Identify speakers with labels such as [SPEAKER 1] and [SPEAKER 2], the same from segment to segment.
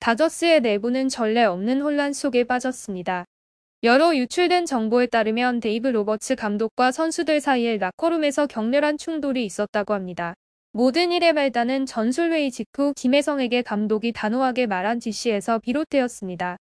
[SPEAKER 1] 다저스의 내부는 전례 없는 혼란 속에 빠졌습니다. 여러 유출된 정보에 따르면 데이브 로버츠 감독과 선수들 사이에 라커룸에서 격렬한 충돌이 있었다고 합니다. 모든 일의 발단은 전술회의 직후 김혜성에게 감독이 단호하게 말한 지시에서 비롯되었습니다.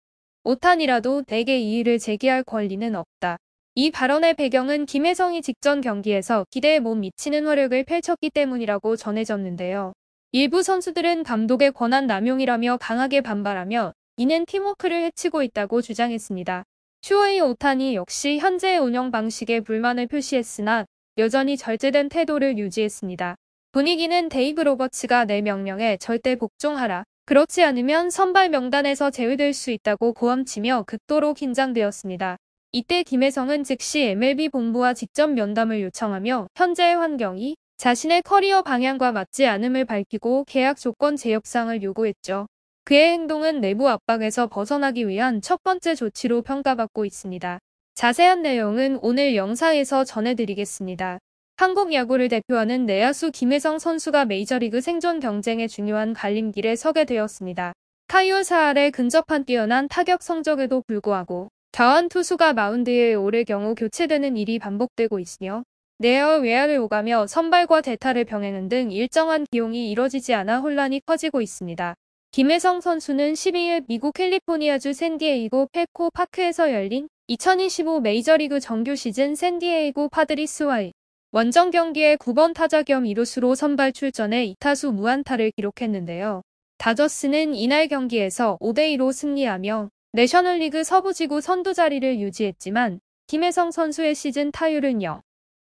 [SPEAKER 1] 오탄이라도 내게 이의를 제기할 권리는 없다. 이 발언의 배경은 김혜성이 직전 경기에서 기대에 못 미치는 활약을 펼쳤기 때문이라고 전해졌는데요. 일부 선수들은 감독의 권한 남용이라며 강하게 반발하며 이는 팀워크를 해치고 있다고 주장했습니다. 슈어이 오타니 역시 현재의 운영 방식에 불만을 표시했으나 여전히 절제된 태도를 유지했습니다. 분위기는 데이브 로버츠가 내 명령에 절대 복종하라. 그렇지 않으면 선발 명단에서 제외될 수 있다고 고함치며 극도로 긴장되었습니다. 이때 김혜성은 즉시 MLB 본부와 직접 면담을 요청하며 현재의 환경이 자신의 커리어 방향과 맞지 않음을 밝히고 계약 조건 재협상을 요구했죠. 그의 행동은 내부 압박에서 벗어나기 위한 첫 번째 조치로 평가받고 있습니다. 자세한 내용은 오늘 영상에서 전해드리겠습니다. 한국 야구를 대표하는 내야수 김혜성 선수가 메이저리그 생존 경쟁의 중요한 갈림길에 서게 되었습니다. 타율 4할에 근접한 뛰어난 타격 성적에도 불구하고 좌완 투수가 마운드에 오를 경우 교체되는 일이 반복되고 있으며 내야와 외야를 오가며 선발과 대타를 병행하는 등 일정한 기용이 이뤄지지 않아 혼란이 커지고 있습니다. 김혜성 선수는 12일 미국 캘리포니아주 샌디에이고 펫코 파크에서 열린 2025 메이저리그 정규 시즌 샌디에이고 파드리스와의 원정 경기에 9번 타자 겸 이루수로 선발 출전해 2타수 무안타를 기록했는데요. 다저스는 이날 경기에서 5대2로 승리하며 내셔널리그 서부지구 선두 자리를 유지했지만 김혜성 선수의 시즌 타율은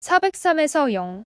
[SPEAKER 1] 0.403에서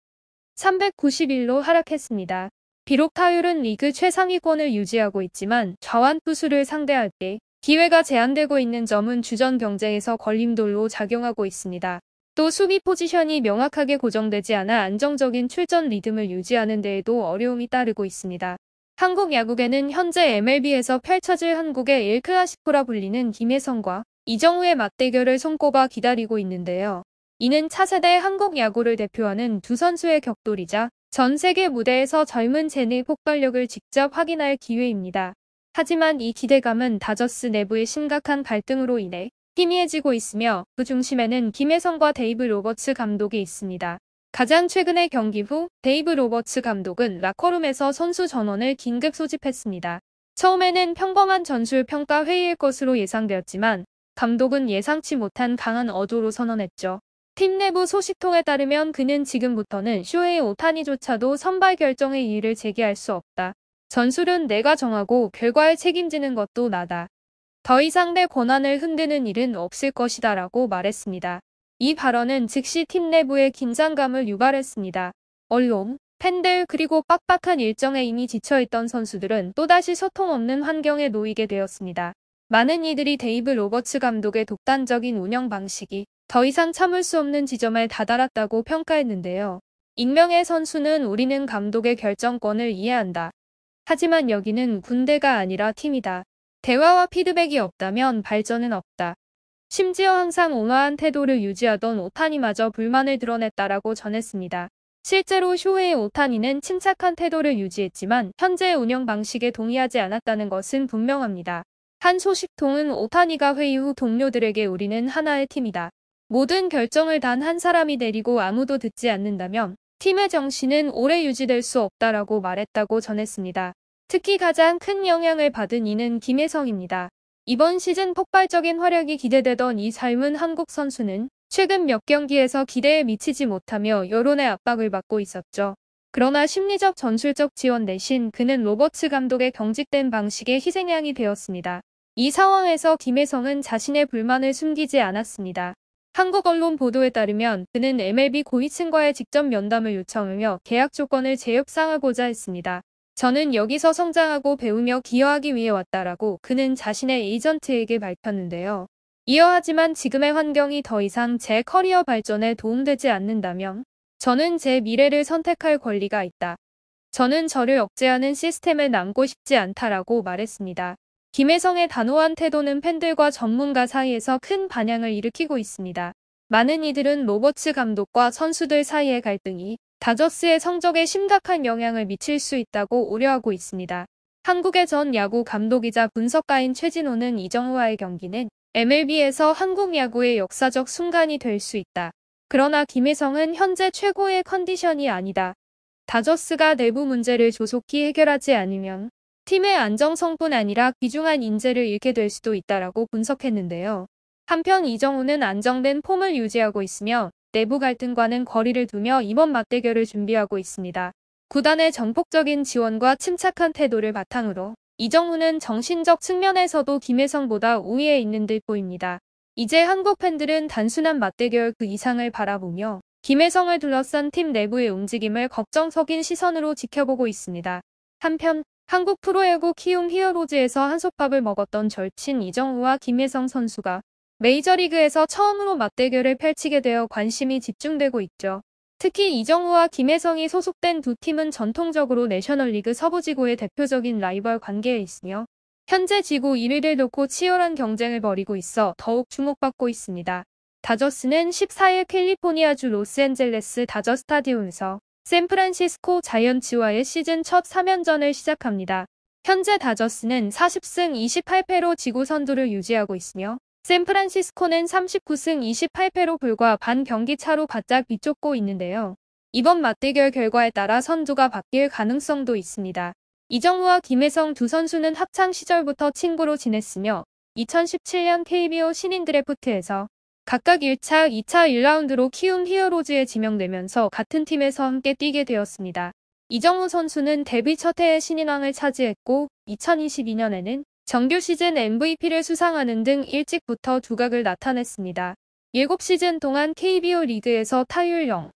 [SPEAKER 1] 0.391로 하락했습니다. 비록 타율은 리그 최상위권을 유지하고 있지만 좌완 투수를 상대할 때 기회가 제한되고 있는 점은 주전 경쟁에서 걸림돌로 작용하고 있습니다. 또 수비 포지션이 명확하게 고정되지 않아 안정적인 출전 리듬을 유지하는 데에도 어려움이 따르고 있습니다. 한국 야구계는 현재 MLB에서 펼쳐질 한국의 엘클라시코라 불리는 김혜성과 이정우의 맞대결을 손꼽아 기다리고 있는데요. 이는 차세대 한국 야구를 대표하는 두 선수의 격돌이자 전 세계 무대에서 젊은 젠의 폭발력을 직접 확인할 기회입니다. 하지만 이 기대감은 다저스 내부의 심각한 갈등으로 인해 희미해지고 있으며 그 중심에는 김혜성과 데이브 로버츠 감독이 있습니다. 가장 최근의 경기 후 데이브 로버츠 감독은 라커룸에서 선수 전원을 긴급 소집했습니다. 처음에는 평범한 전술 평가 회의일 것으로 예상되었지만 감독은 예상치 못한 강한 어조로 선언했죠. 팀 내부 소식통에 따르면 그는 지금부터는 쇼헤이 오타니조차도 선발 결정의 이의를 제기할 수 없다. 전술은 내가 정하고 결과에 책임지는 것도 나다. 더 이상 내 권한을 흔드는 일은 없을 것이다 라고 말했습니다. 이 발언은 즉시 팀 내부의 긴장감을 유발했습니다. 언론, 팬들 그리고 빡빡한 일정에 이미 지쳐있던 선수들은 또다시 소통 없는 환경에 놓이게 되었습니다. 많은 이들이 데이브 로버츠 감독의 독단적인 운영 방식이 더 이상 참을 수 없는 지점에 다다랐다고 평가했는데요. 익명의 선수는 우리는 감독의 결정권을 이해한다. 하지만 여기는 군대가 아니라 팀이다. 대화와 피드백이 없다면 발전은 없다. 심지어 항상 온화한 태도를 유지하던 오타니마저 불만을 드러냈다라고 전했습니다. 실제로 쇼헤이 오타니는 침착한 태도를 유지했지만 현재의 운영 방식에 동의하지 않았다는 것은 분명합니다. 한 소식통은 오타니가 회의 후 동료들에게 우리는 하나의 팀이다. 모든 결정을 단 한 사람이 내리고 아무도 듣지 않는다면 팀의 정신은 오래 유지될 수 없다라고 말했다고 전했습니다. 특히 가장 큰 영향을 받은 이는 김혜성입니다. 이번 시즌 폭발적인 활약이 기대되던 이 젊은 한국 선수는 최근 몇 경기에서 기대에 미치지 못하며 여론의 압박을 받고 있었죠. 그러나 심리적 전술적 지원 대신 그는 로버츠 감독의 경직된 방식의 희생양이 되었습니다. 이 상황에서 김혜성은 자신의 불만을 숨기지 않았습니다. 한국 언론 보도에 따르면 그는 MLB 고위층과의 직접 면담을 요청하며 계약 조건을 재협상하고자 했습니다. 저는 여기서 성장하고 배우며 기여하기 위해 왔다라고 그는 자신의 에이전트에게 밝혔는데요. 하지만 지금의 환경이 더 이상 제 커리어 발전에 도움되지 않는다면 저는 제 미래를 선택할 권리가 있다. 저는 저를 억제하는 시스템에 남고 싶지 않다라고 말했습니다. 김혜성의 단호한 태도는 팬들과 전문가 사이에서 큰 반향을 일으키고 있습니다. 많은 이들은 로버츠 감독과 선수들 사이의 갈등이 다저스의 성적에 심각한 영향을 미칠 수 있다고 우려하고 있습니다. 한국의 전 야구 감독이자 분석가인 최진호는 이정우와의 경기는 MLB에서 한국 야구의 역사적 순간이 될 수 있다. 그러나 김혜성은 현재 최고의 컨디션이 아니다. 다저스가 내부 문제를 조속히 해결하지 않으면 팀의 안정성뿐 아니라 귀중한 인재를 잃게 될 수도 있다라고 분석했는데요. 한편 이정우는 안정된 폼을 유지하고 있으며 내부 갈등과는 거리를 두며 이번 맞대결을 준비하고 있습니다. 구단의 전폭적인 지원과 침착한 태도를 바탕으로 이정우는 정신적 측면에서도 김혜성보다 우위에 있는 듯 보입니다. 이제 한국 팬들은 단순한 맞대결 그 이상을 바라보며 김혜성을 둘러싼 팀 내부의 움직임을 걱정 섞인 시선으로 지켜보고 있습니다. 한편 한국 프로야구 키움 히어로즈에서 한솥밥을 먹었던 절친 이정우와 김혜성 선수가 메이저리그에서 처음으로 맞대결을 펼치게 되어 관심이 집중되고 있죠. 특히 이정우와 김혜성이 소속된 두 팀은 전통적으로 내셔널리그 서부지구의 대표적인 라이벌 관계에 있으며 현재 지구 1위를 놓고 치열한 경쟁을 벌이고 있어 더욱 주목받고 있습니다. 다저스는 14일 캘리포니아주 로스앤젤레스 다저 스타디움에서 샌프란시스코 자이언츠와의 시즌 첫 3연전을 시작합니다. 현재 다저스는 40승 28패로 지구 선두를 유지하고 있으며 샌프란시스코는 39승 28패로 불과 반 경기 차로 바짝 뒤쫓고 있는데요. 이번 맞대결 결과에 따라 선두가 바뀔 가능성도 있습니다. 이정우와 김혜성 두 선수는 학창 시절부터 친구로 지냈으며 2017년 KBO 신인 드래프트에서 각각 1차, 2차 1라운드로 키움 히어로즈에 지명되면서 같은 팀에서 함께 뛰게 되었습니다. 이정우 선수는 데뷔 첫 해에 신인왕을 차지했고 2022년에는 정규 시즌 MVP를 수상하는 등 일찍부터 두각을 나타냈습니다. 7시즌 동안 KBO 리그에서 타율 0,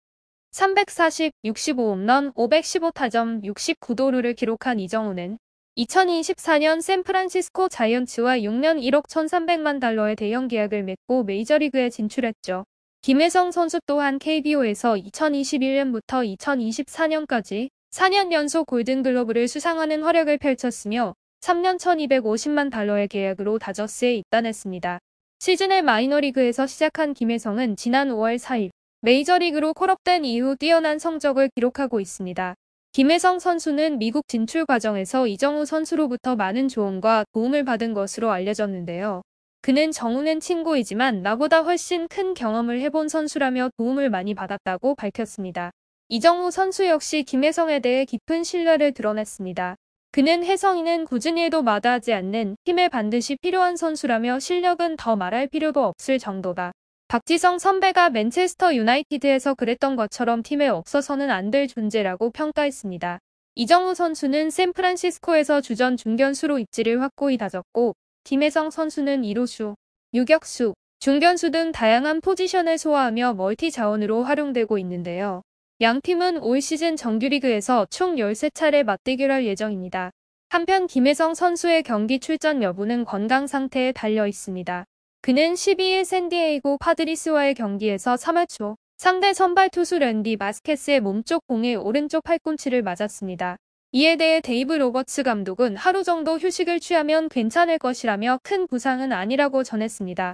[SPEAKER 1] 340, 65홈런, 515타점, 69도루를 기록한 이정우는 2024년 샌프란시스코 자이언츠와 6년 1억 1,300만 달러의 대형 계약을 맺고 메이저리그에 진출했죠. 김혜성 선수 또한 KBO에서 2021년부터 2024년까지 4년 연속 골든글러브를 수상하는 활약을 펼쳤으며 3년 1,250만 달러의 계약으로 다저스에 입단했습니다. 시즌을 마이너리그에서 시작한 김혜성은 지난 5월 4일 메이저리그로 콜업된 이후 뛰어난 성적을 기록하고 있습니다. 김혜성 선수는 미국 진출 과정에서 이정우 선수로부터 많은 조언과 도움을 받은 것으로 알려졌는데요. 그는 정우는 친구이지만 나보다 훨씬 큰 경험을 해본 선수라며 도움을 많이 받았다고 밝혔습니다. 이정우 선수 역시 김혜성에 대해 깊은 신뢰를 드러냈습니다. 그는 혜성이는 꾸준히 해도 마다하지 않는 팀에 반드시 필요한 선수라며 실력은 더 말할 필요도 없을 정도다. 박지성 선배가 맨체스터 유나이티드에서 그랬던 것처럼 팀에 없어서는 안 될 존재라고 평가했습니다. 이정우 선수는 샌프란시스코에서 주전 중견수로 입지를 확고히 다졌고 김혜성 선수는 2루수, 유격수, 중견수 등 다양한 포지션을 소화하며 멀티 자원으로 활용되고 있는데요. 양 팀은 올 시즌 정규리그에서 총 13차례 맞대결할 예정입니다. 한편 김혜성 선수의 경기 출전 여부는 건강 상태에 달려 있습니다. 그는 12일 샌디에이고 파드리스와의 경기에서 3회 초 상대 선발 투수 랜디 마스케스의 몸쪽 공에 오른쪽 팔꿈치를 맞았습니다. 이에 대해 데이브 로버츠 감독은 하루 정도 휴식을 취하면 괜찮을 것이라며 큰 부상은 아니라고 전했습니다.